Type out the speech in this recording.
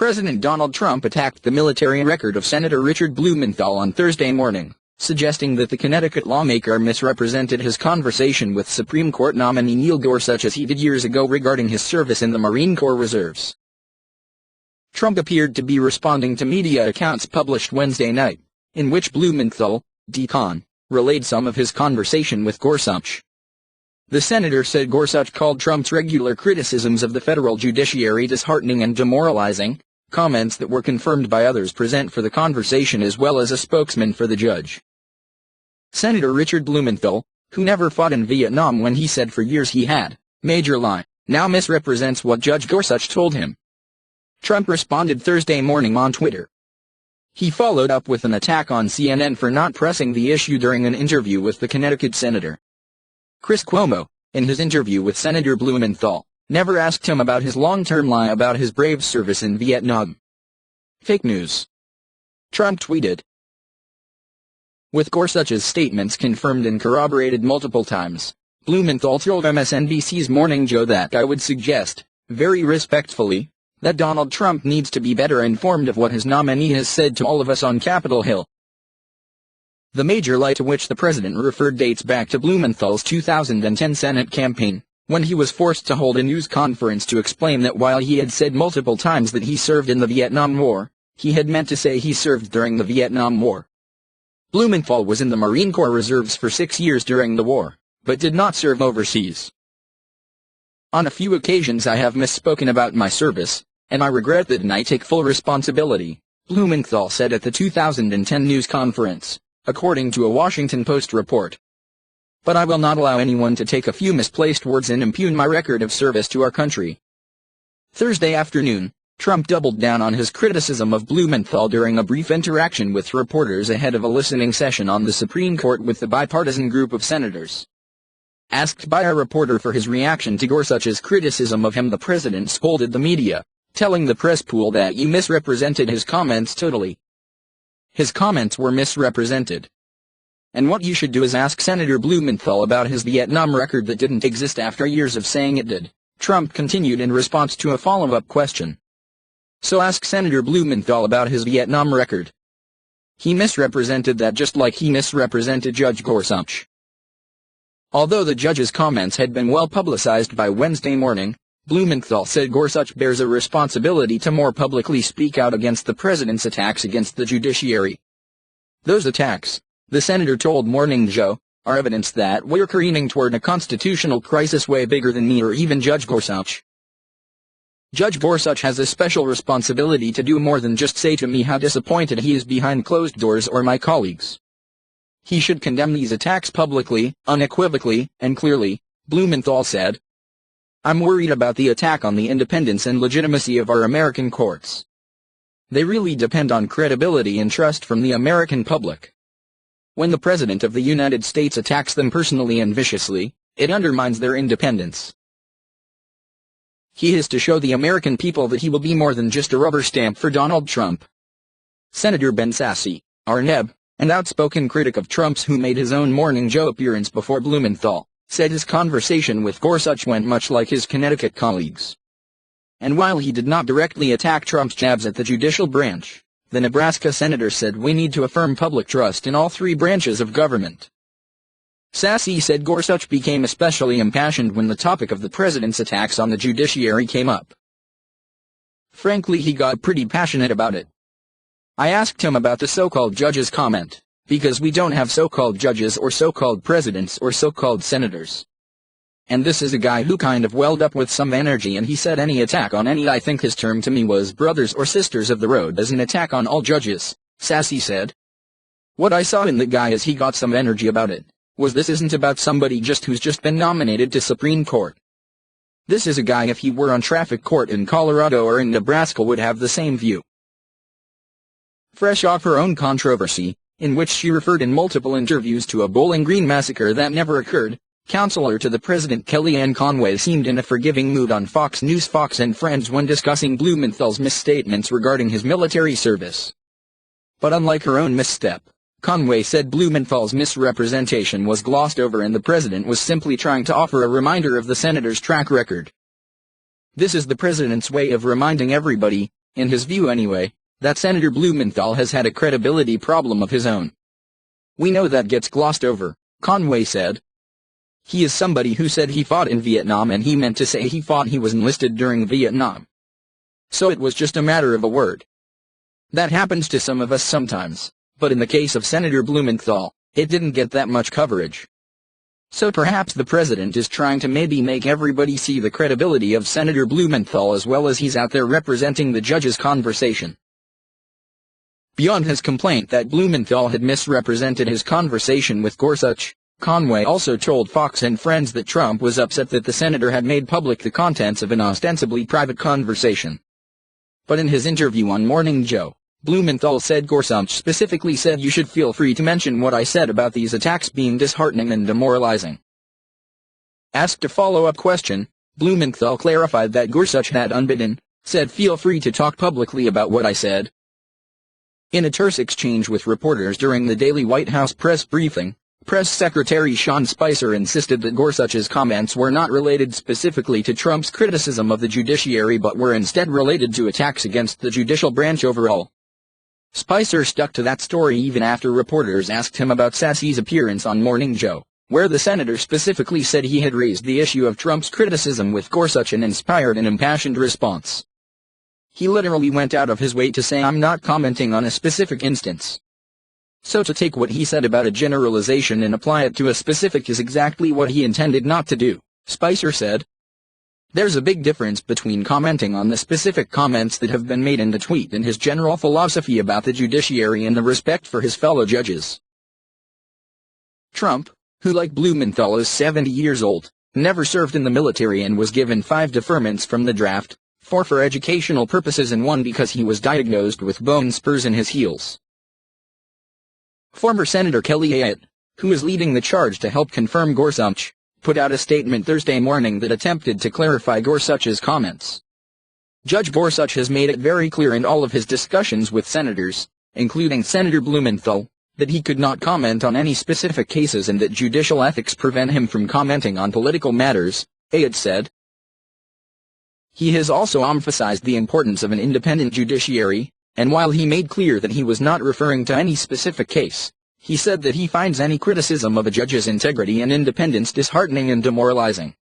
President Donald Trump attacked the military record of Senator Richard Blumenthal on Thursday morning, suggesting that the Connecticut lawmaker misrepresented his conversation with Supreme Court nominee Neil Gorsuch as he did years ago regarding his service in the Marine Corps Reserves. Trump appeared to be responding to media accounts published Wednesday night, in which Blumenthal, D-Conn, relayed some of his conversation with Gorsuch. The senator said Gorsuch called Trump's regular criticisms of the federal judiciary disheartening and demoralizing, comments that were confirmed by others present for the conversation as well as a spokesman for the judge. Senator Richard Blumenthal, who never fought in Vietnam when he said for years he had, major lie, now misrepresents what Judge Gorsuch told him. Trump responded Thursday morning on Twitter. He followed up with an attack on CNN for not pressing the issue during an interview with the Connecticut senator. Chris Cuomo, in his interview with Senator Blumenthal, never asked him about his long-term lie about his brave service in Vietnam. Fake news. Trump tweeted. With Gorsuch's statements confirmed and corroborated multiple times, Blumenthal told MSNBC's Morning Joe that I would suggest, very respectfully, that Donald Trump needs to be better informed of what his nominee has said to all of us on Capitol Hill. The major lie to which the president referred dates back to Blumenthal's 2010 Senate campaign, when he was forced to hold a news conference to explain that while he had said multiple times that he served in the Vietnam War, he had meant to say he served during the Vietnam War. Blumenthal was in the Marine Corps Reserves for 6 years during the war, but did not serve overseas. On a few occasions I have misspoken about my service, and I regret that and I take full responsibility, Blumenthal said at the 2010 news conference, according to a Washington Post report. But I will not allow anyone to take a few misplaced words and impugn my record of service to our country. Thursday afternoon, Trump doubled down on his criticism of Blumenthal during a brief interaction with reporters ahead of a listening session on the Supreme Court with the bipartisan group of senators. Asked by a reporter for his reaction to Gorsuch's criticism of him, the president scolded the media, telling the press pool that you misrepresented his comments totally. His comments were misrepresented. And what you should do is ask Senator Blumenthal about his Vietnam record that didn't exist after years of saying it did, Trump continued in response to a follow-up question. So ask Senator Blumenthal about his Vietnam record. He misrepresented that just like he misrepresented Judge Gorsuch. Although the judge's comments had been well publicized by Wednesday morning, Blumenthal said Gorsuch bears a responsibility to more publicly speak out against the president's attacks against the judiciary. Those attacks, the senator told Morning Joe, are evidence that we're careening toward a constitutional crisis way bigger than me or even Judge Gorsuch. Judge Gorsuch has a special responsibility to do more than just say to me how disappointed he is behind closed doors or my colleagues. He should condemn these attacks publicly, unequivocally, and clearly, Blumenthal said. I'm worried about the attack on the independence and legitimacy of our American courts. They really depend on credibility and trust from the American public. When the President of the United States attacks them personally and viciously, it undermines their independence. He is to show the American people that he will be more than just a rubber stamp for Donald Trump. Senator Ben Sasse, Arneb, an outspoken critic of Trump's who made his own Morning Joe appearance before Blumenthal, said his conversation with Gorsuch went much like his Connecticut colleagues. And while he did not directly attack Trump's jabs at the judicial branch, the Nebraska senator said we need to affirm public trust in all three branches of government. Sasse said Gorsuch became especially impassioned when the topic of the president's attacks on the judiciary came up. Frankly, he got pretty passionate about it. I asked him about the so-called judge's comment, because we don't have so-called judges or so-called presidents or so-called senators. And this is a guy who kind of welled up with some energy and he said any attack on any, I think his term to me was brothers or sisters of the road, as an attack on all judges, Sasse said. What I saw in the guy as he got some energy about it, was this isn't about somebody who's just been nominated to Supreme Court. This is a guy if he were on traffic court in Colorado or in Nebraska would have the same view. Fresh off her own controversy, in which she referred in multiple interviews to a Bowling Green massacre that never occurred, counselor to the president Kellyanne Conway seemed in a forgiving mood on Fox News' Fox and Friends when discussing Blumenthal's misstatements regarding his military service. But unlike her own misstep, Conway said Blumenthal's misrepresentation was glossed over and the president was simply trying to offer a reminder of the senator's track record. This is the president's way of reminding everybody, in his view anyway, that Senator Blumenthal has had a credibility problem of his own. We know that gets glossed over, Conway said. He is somebody who said he fought in Vietnam and he meant to say he was enlisted during Vietnam. So it was just a matter of a word. That happens to some of us sometimes, but in the case of Senator Blumenthal, it didn't get that much coverage. So perhaps the president is trying to maybe make everybody see the credibility of Senator Blumenthal as well as he's out there representing the judge's conversation. Beyond his complaint that Blumenthal had misrepresented his conversation with Gorsuch, Conway also told Fox and Friends that Trump was upset that the senator had made public the contents of an ostensibly private conversation. But in his interview on Morning Joe, Blumenthal said Gorsuch specifically said you should feel free to mention what I said about these attacks being disheartening and demoralizing. Asked a follow-up question, Blumenthal clarified that Gorsuch had unbidden, said feel free to talk publicly about what I said. In a terse exchange with reporters during the daily White House press briefing, Press Secretary Sean Spicer insisted that Gorsuch's comments were not related specifically to Trump's criticism of the judiciary but were instead related to attacks against the judicial branch overall. Spicer stuck to that story even after reporters asked him about Sassy's appearance on Morning Joe, where the senator specifically said he had raised the issue of Trump's criticism with Gorsuch and inspired an impassioned response. He literally went out of his way to say I'm not commenting on a specific instance. So to take what he said about a generalization and apply it to a specific is exactly what he intended not to do, Spicer said. There's a big difference between commenting on the specific comments that have been made in the tweet and his general philosophy about the judiciary and the respect for his fellow judges. Trump, who like Blumenthal is 70 years old, never served in the military and was given 5 deferments from the draft, 4 for educational purposes and 1 because he was diagnosed with bone spurs in his heels. Former Senator Kelly Ayotte, who is leading the charge to help confirm Gorsuch, put out a statement Thursday morning that attempted to clarify Gorsuch's comments. Judge Gorsuch has made it very clear in all of his discussions with senators, including Senator Blumenthal, that he could not comment on any specific cases and that judicial ethics prevent him from commenting on political matters, Ayotte said. He has also emphasized the importance of an independent judiciary, and while he made clear that he was not referring to any specific case, he said that he finds any criticism of a judge's integrity and independence disheartening and demoralizing.